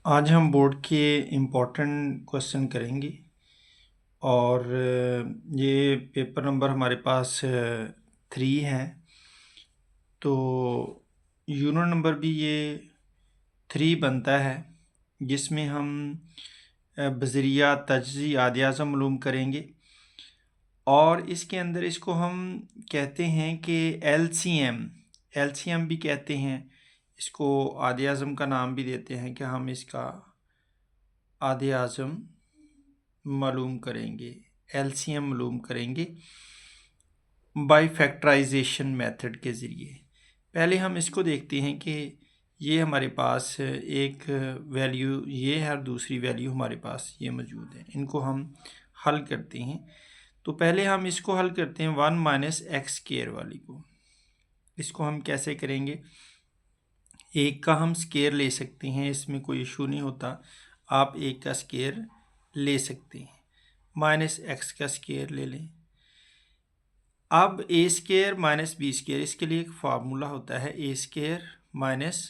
आज हम बोर्ड के इम्पोर्टेंट क्वेश्चन करेंगे और ये पेपर नंबर हमारे पास 3 है। तो यूनिट नंबर भी ये 3 बनता है, जिसमें हम बज़रिया तजज़ी आदियाज़म मालूम करेंगे और इसके अंदर इसको हम कहते हैं कि एलसीएम भी कहते हैं। इसको आदियाज़म का नाम भी देते हैं कि हम इसका आदियाज़म मालूम करेंगे, एलसीएम मालूम करेंगे बाय फैक्टराइजेशन मेथड के ज़रिए। पहले हम इसको देखते हैं कि ये हमारे पास एक वैल्यू ये है और दूसरी वैल्यू हमारे पास ये मौजूद है। इनको हम हल करते हैं। तो पहले हम इसको हल करते हैं 1 माइनस एक्स स्केयर वाली को। इसको हम कैसे करेंगे? एक का हम स्केयर ले सकते हैं, इसमें कोई इशू नहीं होता। आप एक का स्केयर ले सकते हैं, माइनस एक्स का स्केयर ले लें। अब ए स्केयर माइनस बी स्केयर, इसके लिए एक फार्मूला होता है ए स्केयर माइनस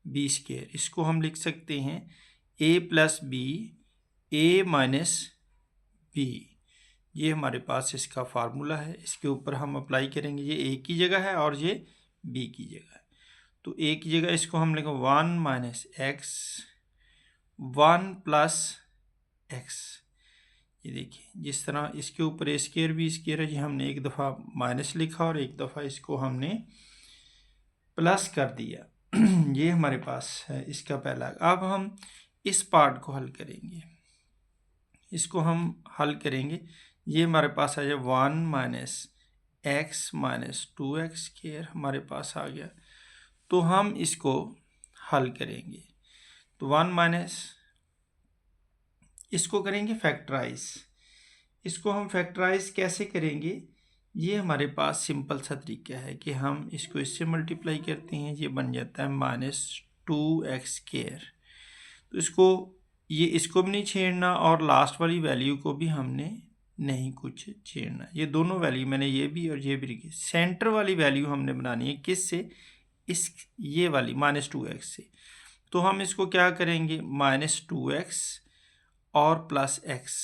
बी स्केयर। इसको हम लिख सकते हैं ए प्लस बी ए माइनस बी। ये हमारे पास इसका फार्मूला है। इसके ऊपर हम अप्लाई करेंगे। ये ए की जगह है और ये बी की जगह है। तो ए की जगह इसको हम लिखें 1 माइनस एक्स 1 प्लस एक्स। ये देखिए, जिस तरह इसके ऊपर ए स्केयर बी स्केयर है, जी हमने एक दफ़ा माइनस लिखा और एक दफ़ा इसको हमने प्लस कर दिया। ये हमारे पास है इसका पहला। अब हम इस पार्ट को हल करेंगे। इसको हम हल करेंगे। ये हमारे पास आ जाए 1 minus x minus 2x square हमारे पास आ गया। तो हम इसको हल करेंगे। तो 1 माइनस, इसको करेंगे फैक्टराइज। इसको हम फैक्टराइज कैसे करेंगे? ये हमारे पास सिंपल सा तरीका है कि हम इसको इससे मल्टीप्लाई करते हैं, ये बन जाता है माइनस 2x स्केयर। तो इसको भी नहीं छेड़ना और लास्ट वाली वैल्यू को भी हमने नहीं कुछ छेड़ना। ये दोनों वैल्यू मैंने ये भी और ये भी लिखी। सेंटर वाली वैल्यू हमने बनानी है किससे? ये वाली माइनस 2x से। तो हम इसको क्या करेंगे? माइनस 2x और प्लस x।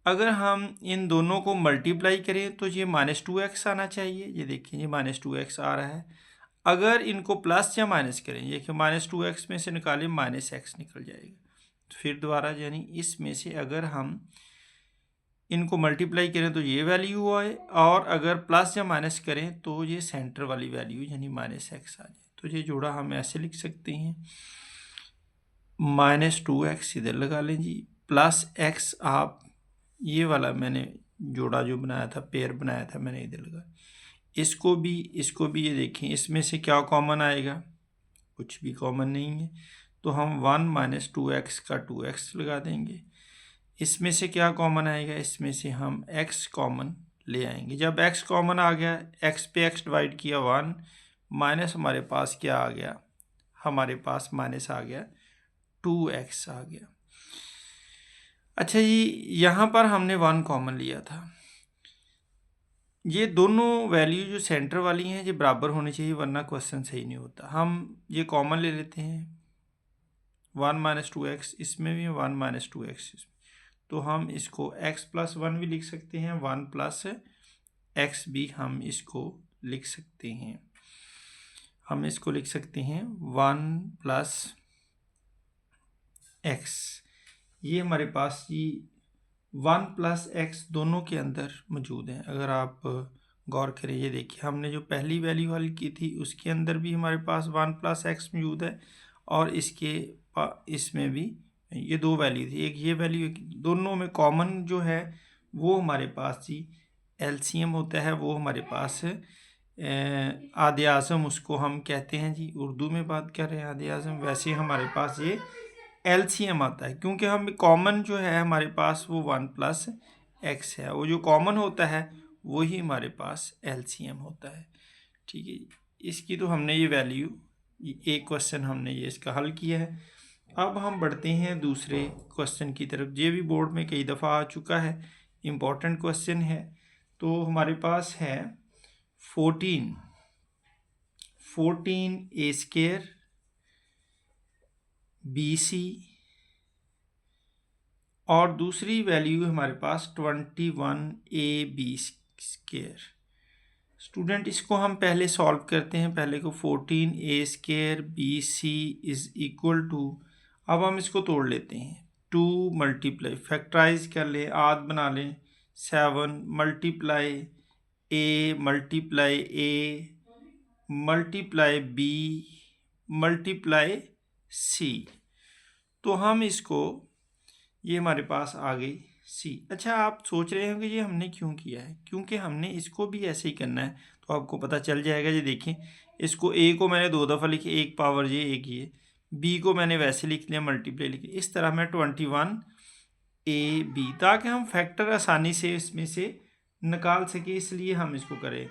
अगर हम इन दोनों को मल्टीप्लाई करें तो ये माइनस 2x आना चाहिए। ये देखिए, ये माइनस 2x आ रहा है। अगर इनको प्लस या माइनस करें, ये कि माइनस 2x में से निकालें माइनस x निकल जाएगा। तो फिर दोबारा यानी इसमें से अगर हम इनको मल्टीप्लाई करें तो ये वैल्यू आए, और अगर प्लस या माइनस करें तो ये सेंटर वाली वैल्यू यानी माइनस एक्स आ जाए। तो ये जोड़ा हम ऐसे लिख सकते हैं, माइनस 2x इधर लगा लें जी, प्लस x आप ये वाला मैंने जोड़ा जो बनाया था, पेयर बनाया था, मैंने इधर लगा। इसको भी ये देखें, इसमें से क्या कॉमन आएगा? कुछ भी कॉमन नहीं है। तो हम 1 माइनस 2x का 2x लगा देंगे। इसमें से क्या कॉमन आएगा? इसमें से हम x कॉमन ले आएंगे। जब x कॉमन आ गया, x पे x डिवाइड किया 1, माइनस हमारे पास क्या आ गया? हमारे पास माइनस आ गया 2x आ गया। अच्छा जी, यहाँ पर हमने 1 कॉमन लिया था। ये दोनों वैल्यू जो सेंटर वाली हैं ये बराबर होनी चाहिए, वरना क्वेश्चन सही नहीं होता। हम ये कॉमन ले लेते हैं, 1 माइनस 2x इसमें भी, 1 माइनस 2x इसमें। तो हम इसको x प्लस 1 भी लिख सकते हैं, 1 प्लस x भी हम इसको लिख सकते हैं। हम इसको लिख सकते हैं 1 प्लस x। ये हमारे पास ये 1 प्लस x दोनों के अंदर मौजूद है। अगर आप गौर करें, ये देखिए, हमने जो पहली वैल्यू हल की थी उसके अंदर भी हमारे पास 1 प्लस x मौजूद है, और इसमें भी ये दो वैल्यू थी, एक ये वैल्यू, दोनों में कॉमन जो है वो हमारे पास जी एलसीएम होता है। वो हमारे पास आदे आज़म उसको हम कहते हैं जी, उर्दू में बात कर रहे हैं आदे आज़म। वैसे हमारे पास ये एलसीएम आता है, क्योंकि हम कॉमन जो है हमारे पास वो 1 प्लस एक्स है। वो जो कॉमन होता है वही हमारे पास एलसीएम होता है। ठीक है, इसकी तो हमने ये वैल्यू, एक क्वेश्चन हमने ये इसका हल किया है। अब हम बढ़ते हैं दूसरे क्वेश्चन की तरफ। ये भी बोर्ड में कई दफ़ा आ चुका है, इम्पोर्टेंट क्वेश्चन है। तो हमारे पास है 14 ए स्केयर BC और दूसरी वैल्यू हमारे पास 21AB स्क्वायर। स्टूडेंट इसको हम पहले सॉल्व करते हैं। पहले को 14A square BC is equal to, अब हम इसको तोड़ लेते हैं। 2 मल्टीप्लाई फैक्टराइज कर लें, आध बना लें, 7 multiply A multiply A multiply B multiply C। तो हम इसको, ये हमारे पास आ गई C। अच्छा, आप सोच रहे होंगे ये हमने क्यों किया है? क्योंकि हमने इसको भी ऐसे ही करना है, तो आपको पता चल जाएगा। ये देखें, इसको A को मैंने 2 दफ़ा लिखे, एक पावर ये एक ये, B को मैंने वैसे लिख लिया, मल्टीप्लाई लिख लिया। इस तरह मैं 21AB, ताकि हम फैक्टर आसानी से इसमें से निकाल सके, इसलिए हम इसको करें।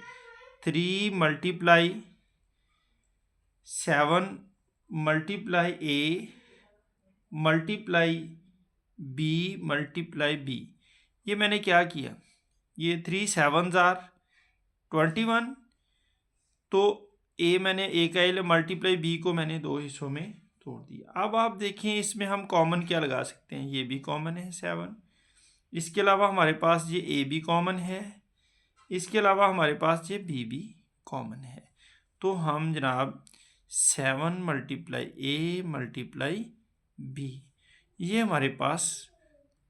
3 multiply 7 multiply A multiply B multiply B। ये मैंने क्या किया, ये 3 7s आर 21, तो A मैंने A का ले मल्टीप्लाई B को मैंने 2 हिस्सों में तोड़ दिया। अब आप देखें इसमें हम कॉमन क्या लगा सकते हैं, ये भी कॉमन है 7, इसके अलावा हमारे पास ये A भी कॉमन है, इसके अलावा हमारे पास ये B भी कॉमन है। तो हम जनाब 7 मल्टीप्लाई A मल्टीप्लाई B, ये हमारे पास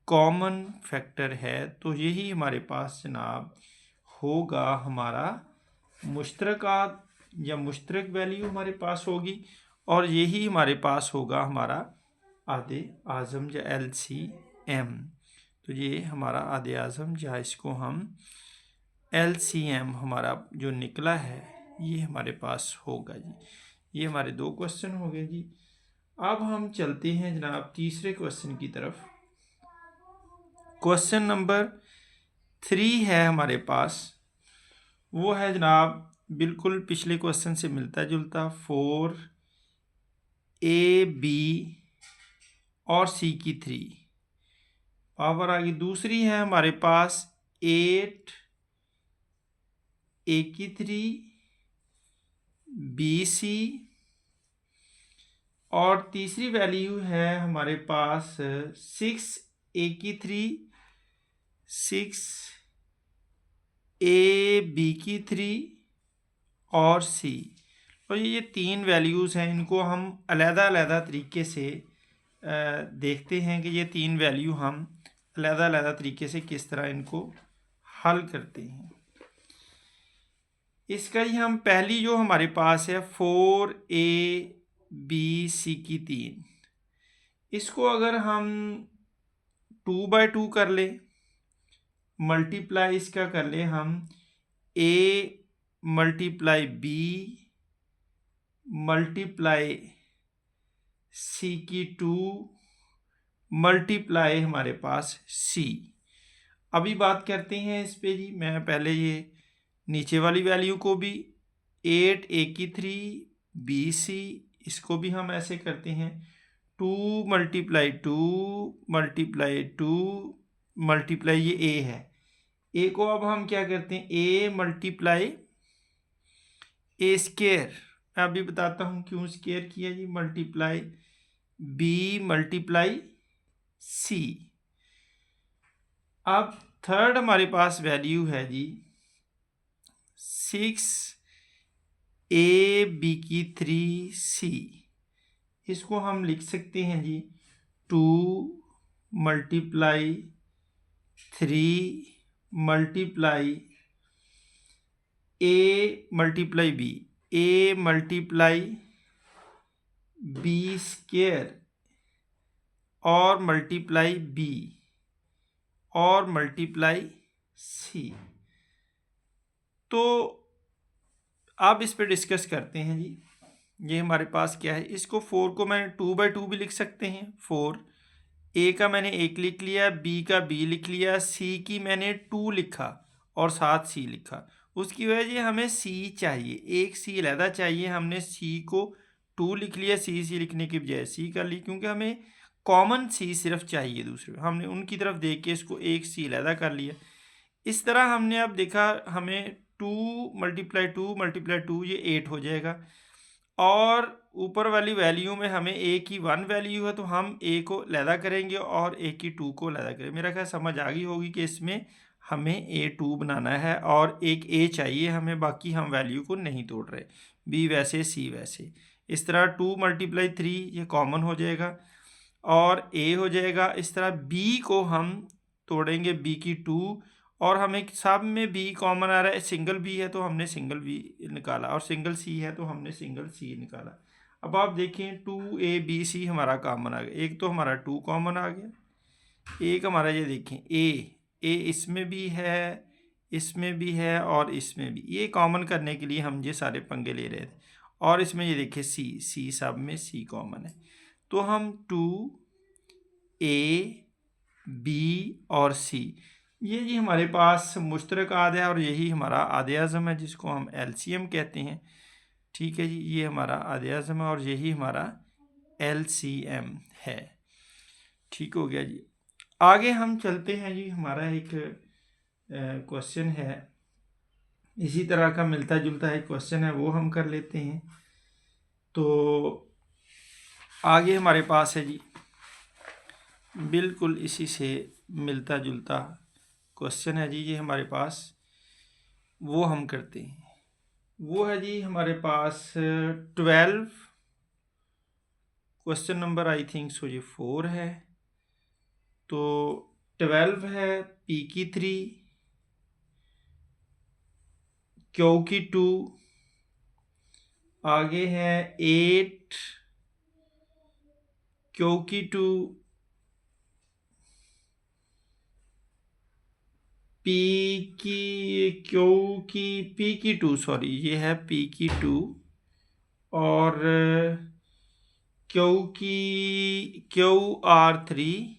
कॉमन फैक्टर है। तो यही हमारे पास जनाब होगा हमारा मुश्तरकात या मुश्तरक वैल्यू हमारे पास होगी, और यही हमारे पास होगा हमारा आधे आज़म या LCM। तो ये हमारा आधे आज़म, या इसको हम LCM हमारा जो निकला है ये हमारे पास होगा जी। ये हमारे 2 क्वेश्चन हो गए जी। अब हम चलते हैं जनाब तीसरे क्वेश्चन की तरफ। क्वेश्चन नंबर 3 है हमारे पास, वो है जनाब बिल्कुल पिछले क्वेश्चन से मिलता जुलता। 4AB और C की 3 पावर आ गई। दूसरी है हमारे पास 8A की 3 BC, और तीसरी वैल्यू है हमारे पास 6A की 3 6AB की 3 और C। और ये 3 वैल्यूज़ हैं, इनको हम अलग-अलग तरीके से देखते हैं कि ये 3 वैल्यू हम अलग-अलग तरीके से किस तरह इनको हल करते हैं। इसका ही हम पहली जो हमारे पास है 4ABC की 3, इसको अगर हम 2/2 कर ले, मल्टीप्लाई इसका कर ले हम A multiply B multiply C की 2 मल्टीप्लाई हमारे पास C। अभी बात करते हैं इस पे जी। मैं पहले ये नीचे वाली वैल्यू को भी 8A की 3 BC, इसको भी हम ऐसे करते हैं 2 मल्टीप्लाई 2 मल्टीप्लाई 2 मल्टीप्लाई, ये A है, A को अब हम क्या करते हैं A मल्टीप्लाई A स्क्वायर। मैं अभी बताता हूँ क्यों स्क्वायर किया जी। Multiply B multiply C। अब थर्ड हमारे पास वैल्यू है जी 6AB की 3C, इसको हम लिख सकते हैं जी 2 multiply 3 multiply A multiply B, A multiply B square और मल्टीप्लाई B और मल्टीप्लाई C। तो अब इस पे डिस्कस करते हैं जी। ये हमारे पास क्या है, इसको 4 को मैंने 2/2 भी लिख सकते हैं। 4 A का मैंने 1 लिख लिया, B का B लिख लिया, C की मैंने 2 लिखा और साथ C लिखा। उसकी वजह से हमें C चाहिए, एक C अलहदा चाहिए। हमने C को 2 लिख लिया, C लिखने की बजाय C कर ली, क्योंकि हमें कॉमन C सिर्फ चाहिए। दूसरे हमने उनकी तरफ देख के इसको एक C अलहदा कर लिया। इस तरह हमने अब देखा हमें 2 मल्टीप्लाई 2 मल्टीप्लाई 2 ये 8 हो जाएगा, और ऊपर वाली वैल्यू में हमें ए की 1 वैल्यू है तो हम ए को अलहदा करेंगे और ए की 2 को अलहदा करेंगे। मेरा ख्याल समझ आ गई होगी कि इसमें हमें A2 बनाना है और एक A चाहिए हमें, बाकी हम वैल्यू को नहीं तोड़ रहे, B वैसे C वैसे। इस तरह 2 × 3 ये कॉमन हो जाएगा और A हो जाएगा। इस तरह B को हम तोड़ेंगे, B की 2, और हमें सब में B कॉमन आ रहा है, सिंगल B है तो हमने सिंगल B निकाला और सिंगल C है तो हमने सिंगल C निकाला। अब आप देखें 2ABC हमारा कॉमन आ गया, एक तो हमारा 2 कॉमन आ गया, एक हमारा ये देखें A इसमें भी है, इसमें भी है और इसमें भी। ये कॉमन करने के लिए हम ये सारे पंगे ले रहे थे। और इसमें ये देखिए C सब में C कॉमन है, तो हम 2A B और C ये जी हमारे पास मुश्तरक आद है और यही हमारा आदे आज़म है जिसको हम LCM कहते हैं। ठीक है जी, ये हमारा आदे आज़म है और यही हमारा LCM है। ठीक हो गया जी। आगे हम चलते हैं जी, हमारा एक क्वेश्चन है, इसी तरह का मिलता जुलता एक क्वेश्चन है, वो हम कर लेते हैं। तो आगे हमारे पास है जी बिल्कुल इसी से मिलता जुलता क्वेश्चन है जी, ये हमारे पास, वो हम करते हैं। वो है जी हमारे पास 12, question number I think so ये 4 है। तो 12 है P की 3, Q की 2, आगे है 8 Q की 2, P की 2 सॉरी, ये है P की 2 और QR3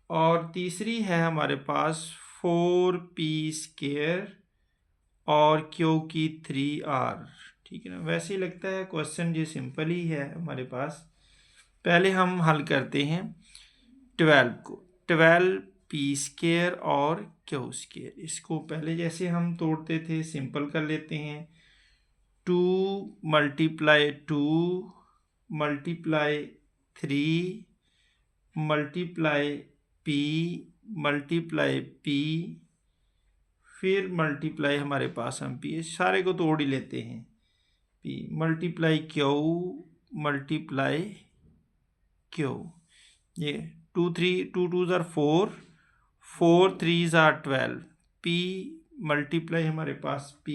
और तीसरी है हमारे पास 4P² और Q की 3R। ठीक है ना, वैसे ही लगता है क्वेश्चन ये सिंपल ही है हमारे पास। पहले हम हल करते हैं 12 को, 12P² और Q²। इसको पहले जैसे हम तोड़ते थे सिंपल कर लेते हैं। 2 × 2 × 3 × P × P फिर मल्टीप्लाई हमारे पास हम P, सारे को तोड़ ही लेते हैं। P × Q × Q, ये 2 2s are 4, 4 3s are 12, P multiply हमारे पास P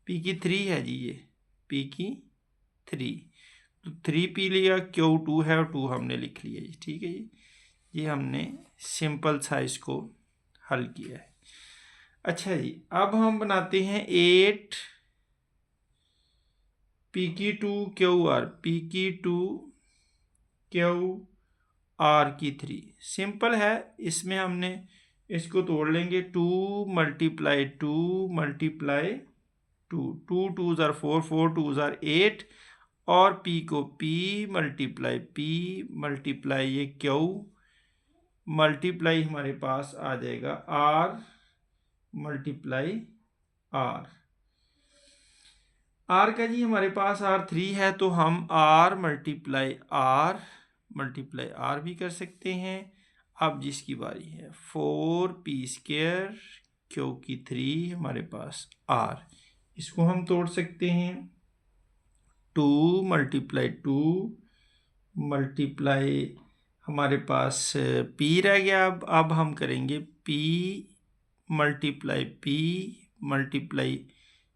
की 3 है जी, ये P की 3, तो 3P लिया, Q 2 है और 2 हमने लिख लिया जी। ठीक है जी, ये हमने सिंपल सा इसको हल किया है। अच्छा जी, अब हम बनाते हैं 8 P की 2 QR, P की 2 QR की 3, सिंपल है। इसमें हमने इसको तोड़ लेंगे, 2 × 2 × 2, 2 2s are 4, 4 2s are 8 और P को P × ये Q मल्टीप्लाई हमारे पास आ जाएगा R × R का जी हमारे पास R3 है तो हम R × R भी कर सकते हैं। अब जिसकी बारी है 4P² Q की 3 हमारे पास R, इसको हम तोड़ सकते हैं। 2 × 2 × हमारे पास P रह गया। अब हम करेंगे P ×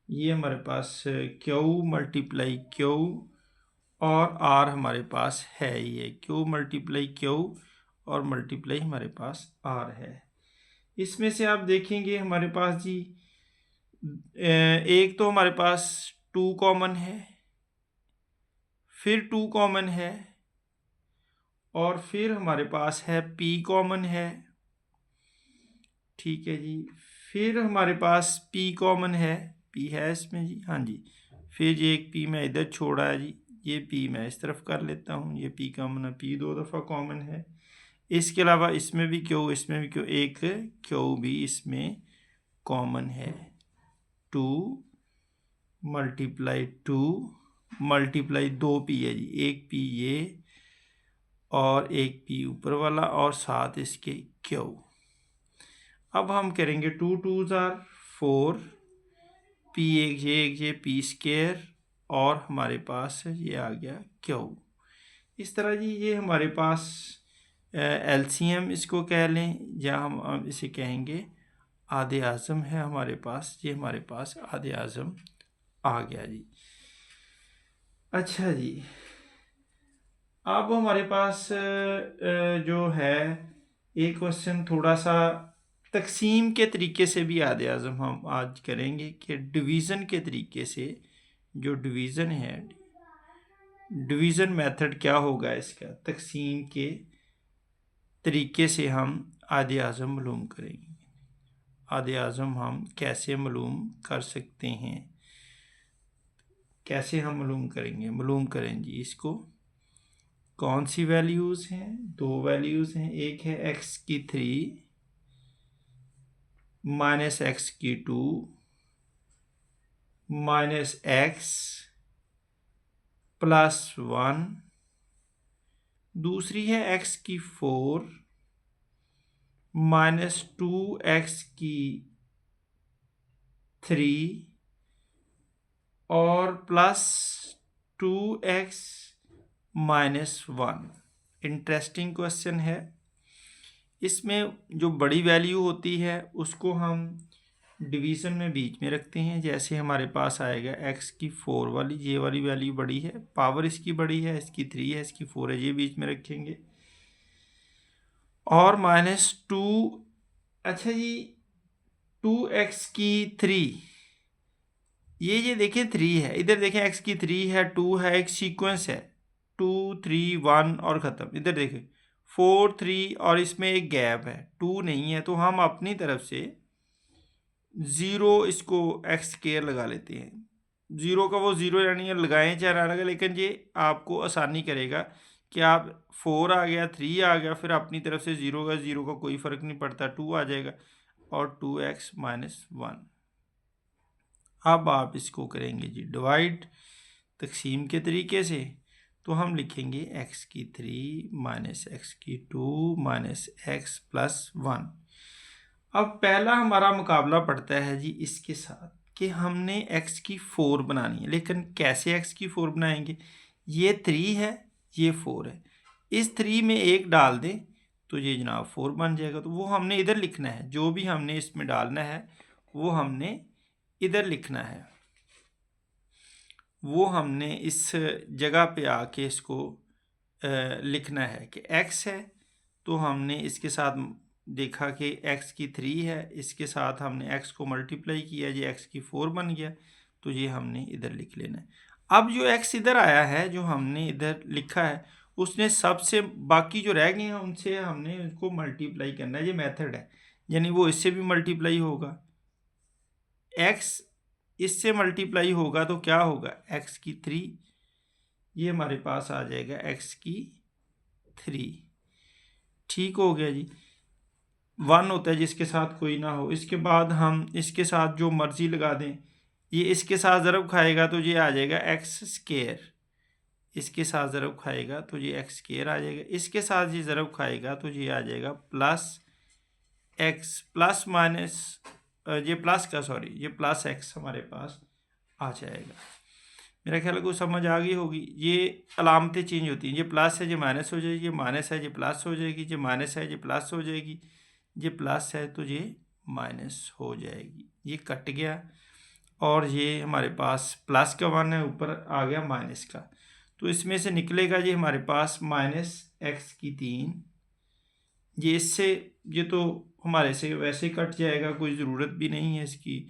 ये हमारे पास Q × Q और R हमारे पास है, ये Q × Q और मल्टीप्लाई हमारे पास R है। इसमें से आप देखेंगे हमारे पास जी एक तो हमारे पास 2 कॉमन है, फिर 2 कॉमन है और फिर हमारे पास है P कॉमन है। ठीक है जी, फिर हमारे पास P कॉमन है, P है इसमें जी, हाँ जी। फिर ये एक P मैं इधर छोड़ा है जी, ये P मैं इस तरफ कर लेता हूँ, ये P कॉमन है, P 2 दफ़ा कॉमन है। इसके अलावा इसमें भी Q, इसमें भी Q, एक Q भी इसमें कॉमन है। 2 × 2 मल्टीप्लाई 2p है जी, एक p ये और एक p ऊपर वाला और साथ इसके q। अब हम करेंगे 2 2s are 4, p एक जे p स्क्वायर और हमारे पास ये आ गया q। इस तरह जी ये हमारे पास एलसीएम इसको कह लें या हम इसे कहेंगे आधे आज़म है हमारे पास। ये हमारे पास आधे आज़म आ गया जी। अच्छा जी, अब हमारे पास जो है एक क्वेश्चन थोड़ा सा तकसीम के तरीके से भी आधे आज़म हम आज करेंगे कि डिवीज़न के तरीके से, जो डिवीज़न है, डिवीज़न मेथड क्या होगा इसका, तकसीम के तरीके से हम आधे आज़म मालूम करेंगे। आधे आज़म हम कैसे मालूम कर सकते हैं, कैसे हम मालूम करेंगे, मालूम करें जी इसको। कौन सी वैल्यूज़ हैं, दो वैल्यूज़ हैं, एक है x की 3 माइनस एक्स की 2 माइनस एक्स प्लस 1, दूसरी है x की 4 माइनस 2x की 3 और plus 2x minus 1। Interesting question है। इसमें जो बड़ी वैल्यू होती है उसको हम डिवीज़न में बीच में रखते हैं। जैसे हमारे पास आएगा x की 4 वाली, ये वाली वैल्यू बड़ी है, पावर इसकी बड़ी है, इसकी 3 है, इसकी 4 है, ये बीच में रखेंगे। और माइनस 2, अच्छा जी 2x की 3, ये देखें 3 है, इधर देखें x की 3 है, 2 है, एक सीक्वेंस है 2 3 1 और ख़त्म। इधर देखें 4 3 और इसमें एक गैप है, 2 नहीं है, तो हम अपनी तरफ से 0 इसको एक्स स्क्वायर लगा लेते हैं। 0 का वो 0 यानी लगाएं चाहे ना लगाएं, लेकिन ये आपको आसानी करेगा कि आप 4 आ गया, 3 आ गया, फिर अपनी तरफ से 0 का कोई फ़र्क नहीं पड़ता, 2 आ जाएगा और 2x माइनस 1। अब आप इसको करेंगे जी डिवाइड तकसीम के तरीके से, तो हम लिखेंगे x की 3 माइनस एक्स की 2 माइनस एक्स प्लस 1। अब पहला हमारा मुकाबला पड़ता है जी इसके साथ कि हमने x की 4 बनानी है, लेकिन कैसे x की 4 बनाएंगे। ये 3 है, ये 4 है, इस 3 में एक डाल दें तो ये जनाब 4 बन जाएगा। तो वो हमने इधर लिखना है, जो भी हमने इसमें डालना है वो हमने इधर लिखना है, वो हमने इस जगह पे आके इसको लिखना है कि x है, तो हमने इसके साथ देखा कि x की 3 है, इसके साथ हमने x को मल्टीप्लाई किया, ये x की 4 बन गया, तो ये हमने इधर लिख लेना है। अब जो x इधर आया है, जो हमने इधर लिखा है, उसने सबसे बाकी जो रह गए हैं उनसे हमने उसको मल्टीप्लाई करना है। ये मेथड है, यानी वो इससे भी मल्टीप्लाई होगा, x इससे मल्टीप्लाई होगा तो क्या होगा, x की 3, ये हमारे पास आ जाएगा x की 3। ठीक हो गया जी। 1 होता है जिसके साथ कोई ना हो। इसके बाद हम इसके साथ जो मर्जी लगा दें, ये इसके साथ ज़रब खाएगा तो ये आ जाएगा एक्स स्क्वायर, इसके साथ ज़रब खाएगा तो ये एक्स स्क्वायर आ जाएगा, इसके साथ ये ज़रब खाएगा तो ये आ जाएगा प्लस एक्स प्लस माइनस, ये प्लस का सॉरी ये प्लस एक्स हमारे पास आ जाएगा। मेरा ख्याल है को समझ आ गई होगी। ये अलामतें चेंज होती हैं, ये प्लस है ये माइनस हो जाएगी, ये माइनस है ये प्लस हो जाएगी, ये माइनस है ये प्लस हो जाएगी, ये प्लस है तो ये माइनस हो जाएगी। ये कट गया और ये हमारे पास प्लस का 1 है, ऊपर आ गया माइनस का, तो इसमें से निकलेगा ये हमारे पास माइनस एक्स की 3। ये इससे ये तो हमारे से वैसे कट जाएगा, कोई ज़रूरत भी नहीं है इसकी।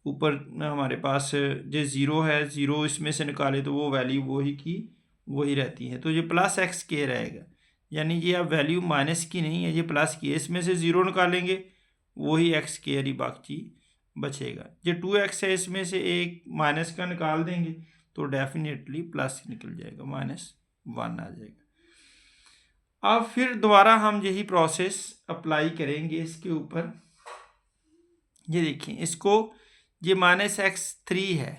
ऊपर हमारे पास जो 0 है, 0 इसमें से निकाले तो वो वैल्यू वही की वही रहती है, तो ये प्लस एक्स के रहेगा, यानी ये अब वैल्यू माइनस की नहीं है, ये प्लस की है। इसमें से 0 निकालेंगे वही एक्स के ही बाकी बचेगा। ये 2x है, इसमें से एक माइनस का निकाल देंगे तो डेफिनेटली प्लस निकल जाएगा, -1 आ जाएगा। अब फिर दोबारा हम यही प्रोसेस अप्लाई करेंगे इसके ऊपर। ये देखिए इसको, ये -x3 है,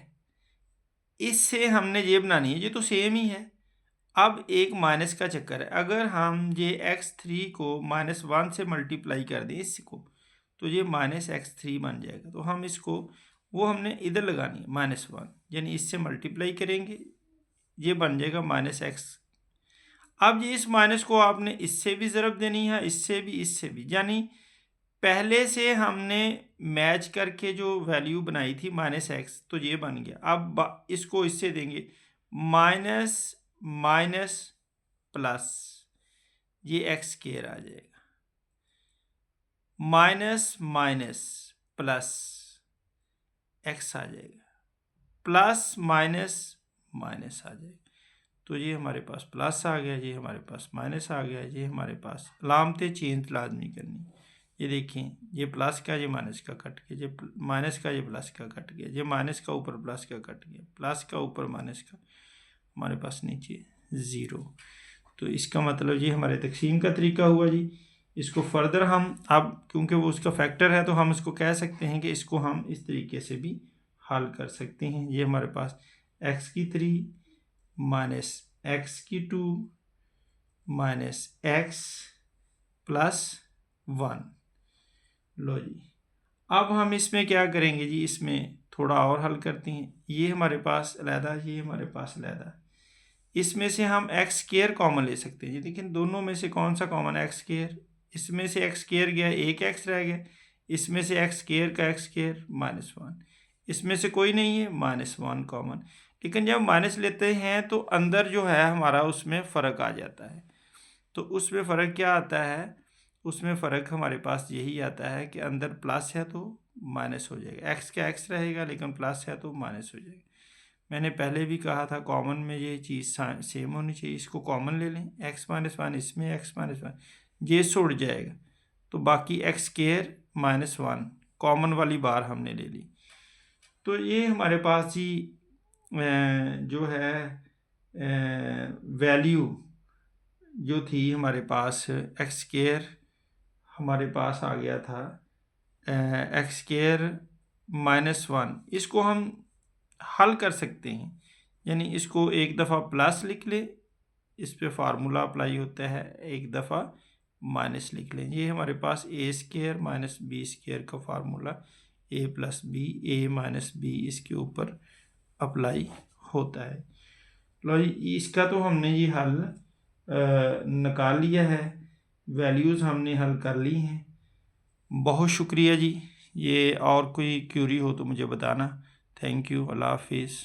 इससे हमने ये बनानी है, ये तो सेम ही है। अब एक माइनस का चक्कर है, अगर हम ये x3 को -1 से मल्टीप्लाई कर दें इसको, तो ये -x3 बन जाएगा। तो हम इसको, वो हमने इधर लगानी है -1, यानी इससे मल्टीप्लाई करेंगे, ये बन जाएगा -x। अब ये इस माइनस को आपने इससे भी ज़रब देनी है, इससे भी, यानी पहले से हमने मैच करके जो वैल्यू बनाई थी -x, तो ये बन गया। अब इसको इससे देंगे माइनस माइनस प्लस, ये एक्स स्क्वायर आ जाएगा, माइनस माइनस प्लस एक्स आ जाएगा, प्लस माइनस माइनस आ जाएगा। तो ये हमारे पास प्लस आ गया, ये हमारे पास माइनस आ गया, ये हमारे पास अलामतें चेंज लाजमी करनी। ये देखिए, ये प्लस का ये माइनस का कट गया, ये माइनस का ये प्लस का कट गया, ये माइनस का ऊपर प्लस का कट गया, प्लस का ऊपर माइनस का, हमारे पास नीचे 0। तो इसका मतलब ये हमारे तकसीम का तरीका हुआ जी। इसको फर्दर हम, अब क्योंकि वो उसका फैक्टर है, तो हम इसको कह सकते हैं कि इसको हम इस तरीके से भी हल कर सकते हैं। ये हमारे पास x3 minus x2 minus x plus 1। लो जी, अब हम इसमें क्या करेंगे जी, इसमें थोड़ा और हल करते हैं। ये हमारे पास अलहदा, ये हमारे पास अलहदा, इसमें से हम एक्स स्क्वायर कॉमन ले सकते हैं जी। देखिए दोनों में से कौन सा कॉमन है, एक्स स्क्वायर। इसमें से एक्स स्क्वायर गया, एक एक्स रह गया। इसमें से एक्स स्क्वायर का एक्स स्क्वायर -1, इसमें से कोई नहीं है, -1 कॉमन। लेकिन जब माइनस लेते हैं तो अंदर जो है हमारा उसमें फ़र्क आ जाता है। तो उसमें फ़र्क क्या आता है, उसमें फ़र्क हमारे पास यही आता है कि अंदर प्लस है तो माइनस हो जाएगा, एक्स का एक्स रहेगा, लेकिन प्लस है तो माइनस हो जाएगा। मैंने पहले भी कहा था कॉमन में ये चीज़ सेम होनी चाहिए। इसको कॉमन ले लें, x-1 इसमें, x-1 ये छूट जाएगा, तो बाकी एक्स स्क्वायर -1 कॉमन वाली बार हमने ले ली। तो ये हमारे पास जी जो है वैल्यू जो थी हमारे पास, एक्स स्क्वायर हमारे पास आ गया था एक्स स्क्वायर -1। इसको हम हल कर सकते हैं, यानी इसको एक दफ़ा प्लस लिख ले, इस पे फार्मूला अप्लाई होता है, एक दफ़ा माइनस लिख लें। ये हमारे पास ए स्क्वायर माइनस बी स्क्वायर का फार्मूला, ए प्लस बी, ए माइनस बी इसके ऊपर अप्लाई होता है। लो जी, इसका तो हमने ये हल निकाल लिया है, वैल्यूज़ हमने हल कर ली हैं। बहुत शुक्रिया जी। ये और कोई क्यूरी हो तो मुझे बताना। थैंक यू, अल्लाह हाफिज़।